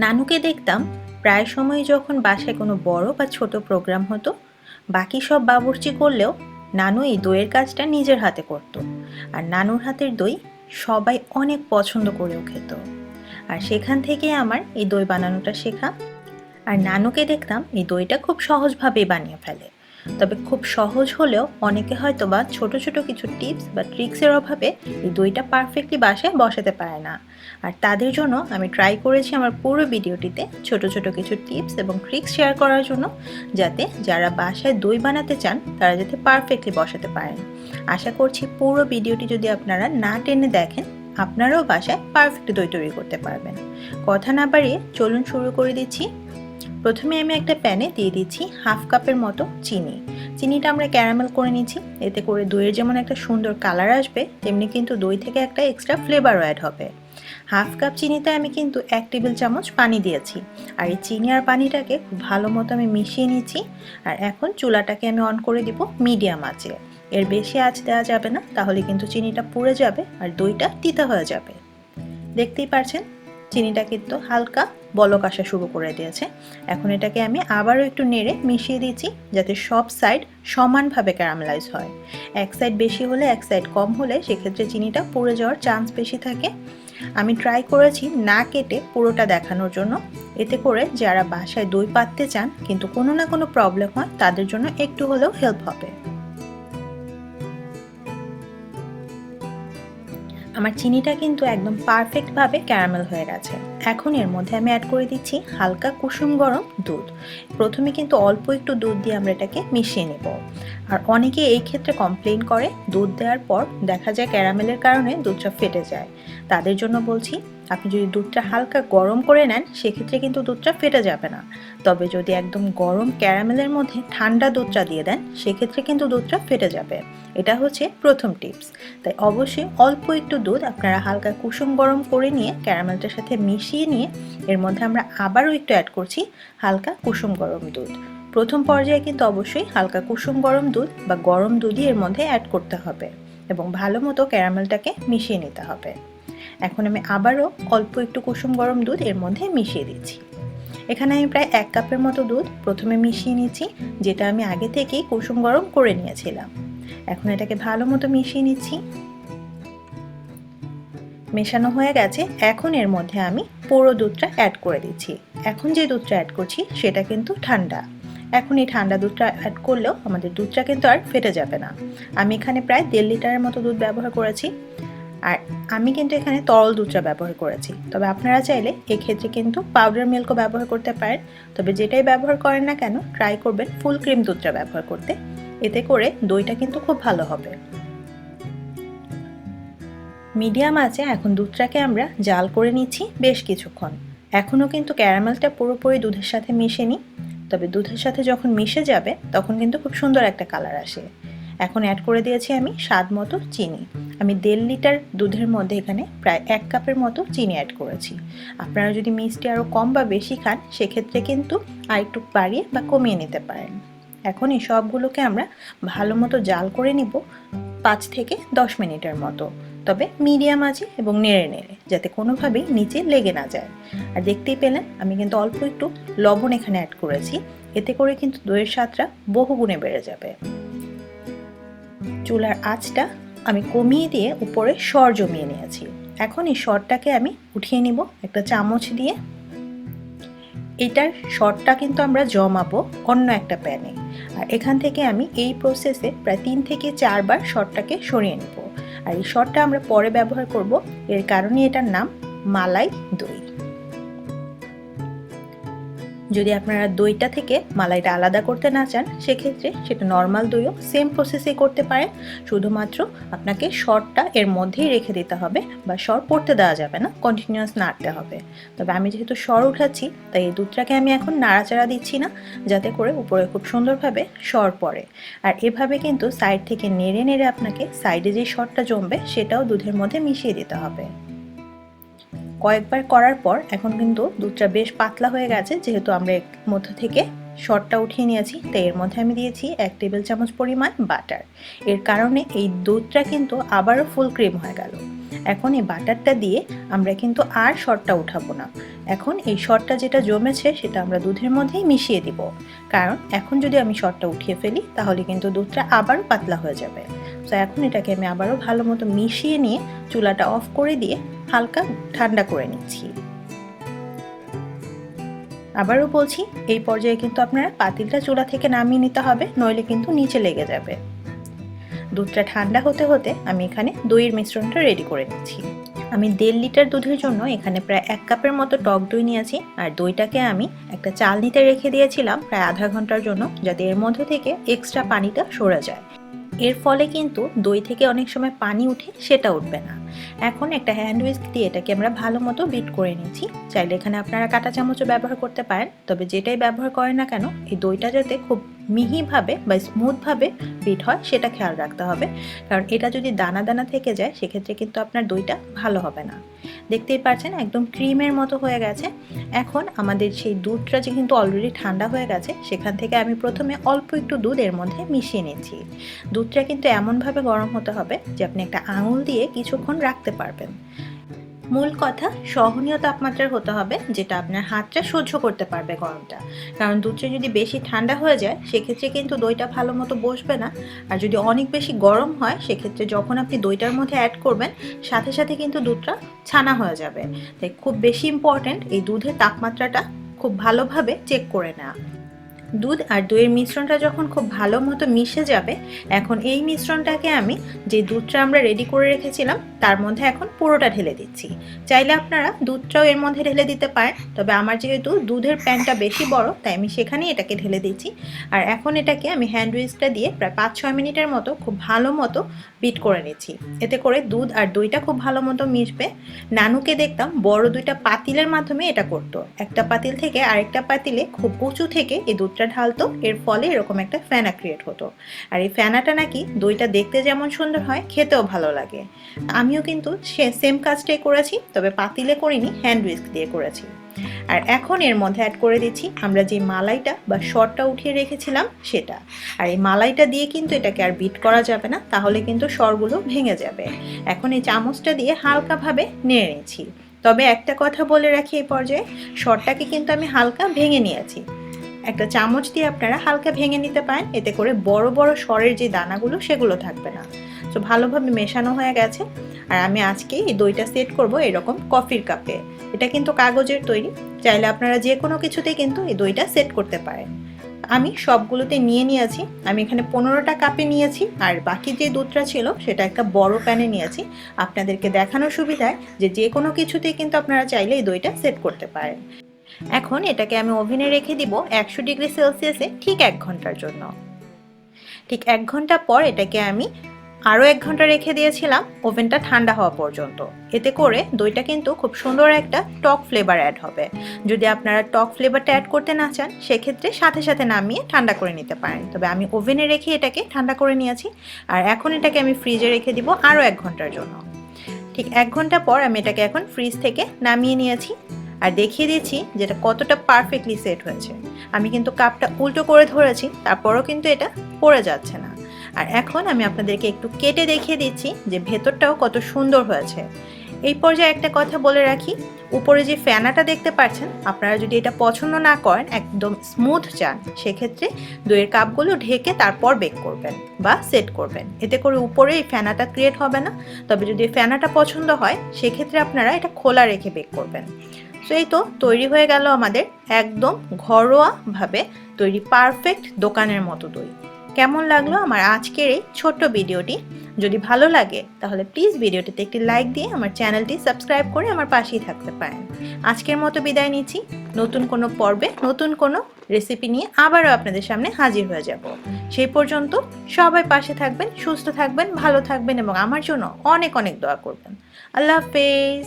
নানুকে দেখতাম প্রায় সময় যখন বাসায় কোনো বড় বা ছোট প্রোগ্রাম হতো, বাকি সব বাবুর্চি করলেও নানু এই দইয়ের কাজটা নিজের হাতে করত। আর নানুর হাতের দই সবাই অনেক পছন্দ করেও খেত। আর সেখান থেকে আমার এই দই বানানোটা শেখা। আর নানুকে দেখতাম এই দইটা খুব সহজভাবেই বানিয়ে ফেলে। তবে খুব সহজ হলেও অনেকে হয়তো বা ছোট ছোট কিছু টিপস বা ট্রিক্সের অভাবে এই দইটা পারফেক্টলি বাসায় বসাতে পারে না। আর তাদের জন্য আমি ট্রাই করেছি আমার পুরো ভিডিওটিতে ছোট ছোট কিছু টিপস এবং ট্রিক্স শেয়ার করার জন্য, যাতে যারা বাসায় দই বানাতে চান তারা যাতে পারফেক্টলি বসাতে পারেন। আশা করছি পুরো ভিডিওটি যদি আপনারা না টেনে দেখেন, আপনারাও বাসায় পারফেক্ট দই তৈরি করতে পারবেন। কথা না বাড়িয়ে চলুন শুরু করে দিচ্ছি। প্রথমে আমি একটা প্যানে দিয়ে দিচ্ছি হাফ কাপের মতো চিনি। চিনিটা আমরা ক্যারামেল করে নিচ্ছি। এতে করে দইয়ের যেমন একটা সুন্দর কালার আসবে, তেমনি কিন্তু দই থেকে একটা এক্সট্রা ফ্লেভারও অ্যাড হবে। হাফ কাপ চিনিতে আমি কিন্তু 1 টেবিল চামচ পানি দিয়েছি। আর এই চিনি আর পানিটাকে খুব ভালো মতো আমি মিশিয়ে নিচ্ছি। আর এখন চুলাটাকে আমি অন করে দিব মিডিয়াম আঁচে। এর বেশি আঁচ দেওয়া যাবে না, তাহলে কিন্তু চিনিটা পুড়ে যাবে আর দইটা তিতা হয়ে যাবে। দেখতেই পারছেন চিনিটা কিন্তু হালকা বলক আসা শুরু করে দিয়েছে। এখন এটাকে আমি আবারও একটু নেড়ে মিশিয়ে দিচ্ছি, যাতে সব সাইড সমানভাবে ক্যারামেলাইজ হয়। এক সাইড বেশি হলে এক সাইড কম হলে সেক্ষেত্রে চিনিটা পুড়ে যাওয়ার চান্স বেশি থাকে। আমি ট্রাই করেছি না কেটে পুরোটা দেখানোর জন্য। এতে করে যারা বাসায় দই পাততে চান কিন্তু কোনো না কোনো প্রবলেম হয়, তাদের জন্য একটু হলেও হেল্প হবে। আমার চিনিটা কিন্তু একদম পারফেক্টভাবে ক্যারামেল হয়ে গেছে। এখন এর মধ্যে আমি অ্যাড করে দিচ্ছি হালকা কুসুম গরম দুধ। প্রথমে কিন্তু অল্প একটু দুধ দিয়ে আমরা এটাকে মিশিয়ে নেব। আর অনেকে এই ক্ষেত্রে কমপ্লেইন করে দুধ দেওয়ার পর দেখা যায় ক্যারামেলের কারণে দুধটা ফেটে যায়। তাদের জন্য বলছি, আপনি যদি দুধটা হালকা গরম করে নেন সেক্ষেত্রে কিন্তু দুধটা ফেটে যাবে না। তবে যদি একদম গরম ক্যারামেলের মধ্যে ঠান্ডা দুধটা দিয়ে দেন সেক্ষেত্রে কিন্তু দুধটা ফেটে যাবে। এটা হচ্ছে প্রথম টিপস। তাই অবশ্যই অল্প একটু দুধ আপনারা হালকা কুসুম গরম করে নিয়ে ক্যারামেলটার সাথে মিশিয়ে নিয়ে এর মধ্যে আমরা আবারও একটু অ্যাড করছি হালকা কুসুম গরম দুধ। প্রথম পর্যায়ে কিন্তু অবশ্যই হালকা কুসুম গরম দুধ বা গরম দুধই এর মধ্যে অ্যাড করতে হবে এবং ভালো মতো ক্যারামেলটাকে মিশিয়ে নিতে হবে। এখন আমি আবারও অল্প একটু কুসুম গরম দুধ এর মধ্যে মিশিয়ে দিচ্ছি। এখানে আমি প্রায় 1 কাপের মতো দুধ প্রথমে মিশিয়ে নিচ্ছি, যেটা আমি আগে থেকেই কুসুম গরম করে নিয়েছিলাম। এখন এটাকে ভালো মতো মিশিয়ে নিচ্ছি। মেশানো হয়ে গেছে। এখন এর মধ্যে আমি পুরো দুধটা অ্যাড করে দিচ্ছি। এখন যে দুধটা অ্যাড করছি সেটা কিন্তু ঠান্ডা। এখন এই ঠান্ডা দুধটা অ্যাড করলেও আমাদের দুধটা কিন্তু আর ফেটে যাবে না। আমি এখানে প্রায় 1.5 লিটারের মতো দুধ ব্যবহার করেছি। আর আমি কিন্তু এখানে তরল দুধটা ব্যবহার করেছি। তবে আপনারা চাইলে এক্ষেত্রে কিন্তু পাউডার মিল্কও ব্যবহার করতে পারেন। তবে যেটাই ব্যবহার করেন না কেন ট্রাই করবেন ফুল ক্রিম দুধটা ব্যবহার করতে। এতে করে দইটা কিন্তু খুব ভালো হবে। মিডিয়াম আঁচে এখন দুধটাকে আমরা জাল করে নিচ্ছি বেশ কিছুক্ষণ। এখনও কিন্তু ক্যারামেলটা পুরোপুরি দুধের সাথে মিশেনি, তবে দুধের সাথে যখন মিশে যাবে তখন কিন্তু খুব সুন্দর একটা কালার আসে। এখন অ্যাড করে দিয়েছি আমি স্বাদ মতো চিনি। আমি 1.5 লিটার দুধের মধ্যে এখানে প্রায় 1 কাপের মতো চিনি অ্যাড করেছি। আপনারা যদি মিষ্টি আরও কম বা বেশি খান সেক্ষেত্রে কিন্তু আর একটু বাড়িয়ে বা কমিয়ে নিতে পারেন। এখন এই সবগুলোকে আমরা ভালো মতো জাল করে নিব 5 থেকে 10 মিনিটের মতো, তবে মিডিয়াম আঁচে এবং নেড়ে নেড়ে, যাতে কোনোভাবেই নিচে লেগে না যায়। আর দেখতেই পেলেন আমি কিন্তু অল্প একটু লবণ এখানে অ্যাড করেছি। এতে করে কিন্তু দইয়ের স্বাদটা বহুগুণে বেড়ে যাবে। চুলার আঁচটা আমি কমিয়ে দিয়ে উপরে সর জমিয়ে নিয়েছি। এখন এই সরটাকে আমি উঠিয়ে নিব একটা চামচ দিয়ে। এটার সরটা কিন্তু আমরা জমাবো অন্য একটা প্যানে। আর এখান থেকে আমি এই প্রসেসে প্রায় 3 থেকে 4 বার সরটাকে সরিয়ে নেব। আর এই সরটা আমরা পরে ব্যবহার করব, এর কারণে এটার নাম মালাই দই। যদি আপনারা দইটা থেকে মালাইটা আলাদা করতে না চান সেক্ষেত্রে সেটা নর্মাল দইও সেম প্রসেসে করতে পারেন। শুধুমাত্র আপনাকে সরটা এর মধ্যেই রেখে দিতে হবে বা সর পড়তে দেওয়া যাবে না, কন্টিনিউয়াস নাড়তে হবে। তবে আমি যেহেতু সর উঠাচ্ছি তাই এই দুধটাকে আমি এখন নাড়াচাড়া দিচ্ছি না, যাতে করে উপরে খুব সুন্দরভাবে সর পড়ে। আর এভাবে কিন্তু সাইড থেকে নেড়ে নেড়ে আপনাকে সাইডে যে সরটা জমবে সেটাও দুধের মধ্যে মিশিয়ে দিতে হবে। কয়েকবার করার পর এখন কিন্তু দুধটা বেশ পাতলা হয়ে গেছে। যেহেতু আমরা এর মধ্যে থেকে সরটা উঠিয়ে নিয়েছি তাই এর মধ্যে আমি দিয়েছি 1 টেবিল চামচ পরিমাণ বাটার। এর কারণে এই দুধটা কিন্তু আবারও ফুল ক্রিম হয়ে গেল। এখন এই বাটারটা দিয়ে আমরা কিন্তু আর সরটা উঠাবো না। এখন এই সরটা যেটা জমেছে সেটা আমরা দুধের মধ্যেই মিশিয়ে দিব, কারণ এখন যদি আমি সরটা উঠিয়ে ফেলি তাহলে কিন্তু দুধটা আবারও পাতলা হয়ে যাবে। তো এখন এটাকে আমি আবারও ভালো মতো মিশিয়ে নিয়ে চুলাটা অফ করে দিয়ে হালকা ঠান্ডা করে নিচ্ছি। আবারও বলছি, এই পর্যায়ে কিন্তু আপনারা পাতিলটা চুলা থেকে নামিয়ে নিতে হবে, নইলে কিন্তু নিচে লেগে যাবে। দুধটা ঠান্ডা হতে হতে আমি এখানে দইয়ের মিশ্রণটা রেডি করে নিচ্ছি। আমি 1.5 লিটার দুধের জন্য এখানে প্রায় 1 কাপের মতো টক দই নিয়েছি, আর দইটাকে আমি একটা চালনিতে রেখে দিয়েছিলাম প্রায় আধা ঘন্টার জন্য, যাতে এর মধ্যে থেকে এক্সট্রা পানিটা সরে যায়। এর ফলে কিন্তু দই থেকে অনেক সময় পানি উঠে, সেটা উঠবে না। এখন একটা হ্যান্ড উইস্ক দিয়ে এটাকে আমরা ভালো মতো বিট করে নিচ্ছি। চাইলে এখানে আপনারা কাঁটা চামচও ব্যবহার করতে পারেন, তবে যেটাই ব্যবহার করেন না কেন এই দইটা যাতে খুব মিহিভাবে বা স্মুথভাবে বিট হয় সেটা খেয়াল রাখতে হবে, কারণ এটা যদি দানা দানা থেকে যায় সেক্ষেত্রে কিন্তু আপনার দইটা ভালো হবে না। দেখতেই পাচ্ছেন একদম ক্রিমের মতো হয়ে গেছে। এখন আমাদের সেই দুধটা যে কিন্তু অলরেডি ঠান্ডা হয়ে গেছে, সেখান থেকে আমি প্রথমে অল্প একটু দুধ এর মধ্যে মিশিয়ে নিচ্ছি। দুধটা কিন্তু এমনভাবে গরম হতে হবে যে আপনি একটা আঙুল দিয়ে কিছুক্ষণ রাখতে পারবেন। মূল কথা সহনীয় তাপমাত্রার হতে হবে, যেটা আপনার হাতটা সহ্য করতে পারবে গরমটা, কারণ দুধটা যদি বেশি ঠান্ডা হয়ে যায় সেক্ষেত্রে কিন্তু দইটা ভালো মতো বসবে না। আর যদি অনেক বেশি গরম হয় সেক্ষেত্রে যখন আপনি দইটার মধ্যে অ্যাড করবেন সাথে সাথে কিন্তু দুধটা ছানা হয়ে যাবে। তাই খুব বেশি ইম্পর্ট্যান্ট এই দুধের তাপমাত্রাটা খুব ভালোভাবে চেক করে নেওয়া। দুধ আর দইয়ের মিশ্রণটা যখন খুব ভালো মতো মিশে যাবে, এখন এই মিশ্রণটাকে আমি যে দুধটা আমরা রেডি করে রেখেছিলাম তার মধ্যে এখন পুরোটা ঢেলে দিচ্ছি। চাইলে আপনারা দুধটাও এর মধ্যে ঢেলে দিতে পারেন, তবে আমার যেহেতু দুধের প্যানটা বেশি বড় তাই আমি সেখানেই এটাকে ঢেলে দিচ্ছি। আর এখন এটাকে আমি হ্যান্ড উইস্কটা দিয়ে প্রায় 5-6 মিনিটের মতো খুব ভালো মতো বিট করে নিচ্ছি। এতে করে দুধ আর দইটা খুব ভালো মতো মিশবে। নানুকে দেখতাম বড় দুইটা পাতিলের মাধ্যমে এটা করতো, একটা পাতিল থেকে আরেকটা পাতিলে খুব উঁচু থেকে এই দুধটা ঢালতো, এর ফলে এরকম একটা ফেনা ক্রিয়েট হতো। আর এই ফেনাটা নাকি দইটা দেখতে যেমন সুন্দর হয় খেতেও ভালো লাগে। আমিও কিন্তু সেম কাজটাই করেছি, তবে পাতিলে করিনি, হ্যান্ড উইস্ক দিয়ে করেছি। আর এখন এর মধ্যে অ্যাড করে দিচ্ছি আমরা যে মালাইটা বা সরটা উঠিয়ে রেখেছিলাম সেটা। আর এই মালাইটা দিয়ে কিন্তু এটাকে আর বিট করা যাবে না, তাহলে কিন্তু সরগুলো ভেঙে যাবে। এখন এই চামচটা দিয়ে হালকাভাবে নেড়ে নিচ্ছি। তবে একটা কথা বলে রাখি, এই পর্যায়ে সরটাকে কিন্তু আমি হালকা ভেঙে নিয়েছি। একটা চামচ দিয়ে আপনারা হালকা ভেঙে নিতে পারেন, এতে করে বড় বড় সরের যে দানাগুলো সেগুলো থাকবে না। তো ভালোভাবে মেশানো হয়ে গেছে। আর আমি আজকে এই দইটা সেট করব এরকম কফির কাপে। এটা কিন্তু কাগজের তৈরি, চাইলে আপনারা যে কোনো কিছুতেই কিন্তু এই দইটা সেট করতে পারেন। আমি সবগুলোতে নিয়ে নিয়েছি। আমি এখানে 15টা কাপে নিয়েছি, আর বাকি যে দুধটা ছিল সেটা একটা বড় প্যানে নিয়েছি। আপনাদেরকে দেখানোর সুবিধায় যে কোনো কিছুতেই কিন্তু আপনারা চাইলে এই দইটা সেট করতে পারেন। এখন এটাকে আমি ওভেনে রেখে দিব 100 ডিগ্রি সেলসিয়াসে ঠিক 1 ঘন্টার জন্য। ঠিক 1 ঘন্টা পর এটাকে আমি আরও 1 ঘন্টা রেখে দিয়েছিলাম ওভেনটা ঠান্ডা হওয়া পর্যন্ত। এতে করে দইটা কিন্তু খুব সুন্দর একটা টক ফ্লেভার অ্যাড হবে। যদি আপনারা টক ফ্লেভারটা অ্যাড করতে না চান সেক্ষেত্রে সাথে সাথে নামিয়ে ঠান্ডা করে নিতে পারেন, তবে আমি ওভেনে রেখে এটাকে ঠান্ডা করে নিয়েছি। আর এখন এটাকে আমি ফ্রিজে রেখে দিব আরও 1 ঘন্টার জন্য। ঠিক 1 ঘন্টা পর আমি এটাকে এখন ফ্রিজ থেকে নামিয়ে নিয়েছি, আর দেখিয়ে দিচ্ছি যেটা কতটা পারফেক্টলি সেট হয়েছে। আমি কিন্তু কাপটা উল্টো করে ধরেছি, তারপরও কিন্তু এটা পড়ে যাচ্ছে না। আর এখন আমি আপনাদেরকে একটু কেটে দেখিয়ে দিচ্ছি যে ভেতরটাও কত সুন্দর হয়েছে। এই পর্যায়ে একটা কথা বলে রাখি, উপরে যে ফেনাটা দেখতে পাচ্ছেন, আপনারা যদি এটা পছন্দ না করেন, একদম স্মুথ চান, সেক্ষেত্রে দইয়ের কাপগুলো ঢেকে তারপর বেক করবেন বা সেট করবেন। এতে করে উপরে এই ফেনাটা ক্রিয়েট হবে না। তবে যদি ফেনাটা পছন্দ হয় সেক্ষেত্রে আপনারা এটা খোলা রেখে বেক করবেন। তো এই তো তৈরি হয়ে গেল আমাদের একদম ঘরোয়াভাবে তৈরি পারফেক্ট দোকানের মতো দই। কেমন লাগলো আমার আজকের এই ছোট্ট ভিডিওটি? যদি ভালো লাগে তাহলে প্লিজ ভিডিওটিতে একটি লাইক দিয়ে আমার চ্যানেলটি সাবস্ক্রাইব করে আমার পাশেই থাকতে পারেন। আজকের মতো বিদায় নিচ্ছি। নতুন কোনো পর্বে নতুন কোনো রেসিপি নিয়ে আবারও আপনাদের সামনে হাজির হয়ে যাব। সেই পর্যন্ত সবাই পাশে থাকবেন, সুস্থ থাকবেন, ভালো থাকবেন এবং আমার জন্য অনেক অনেক দোয়া করবেন। আল্লাহ হাফেজ।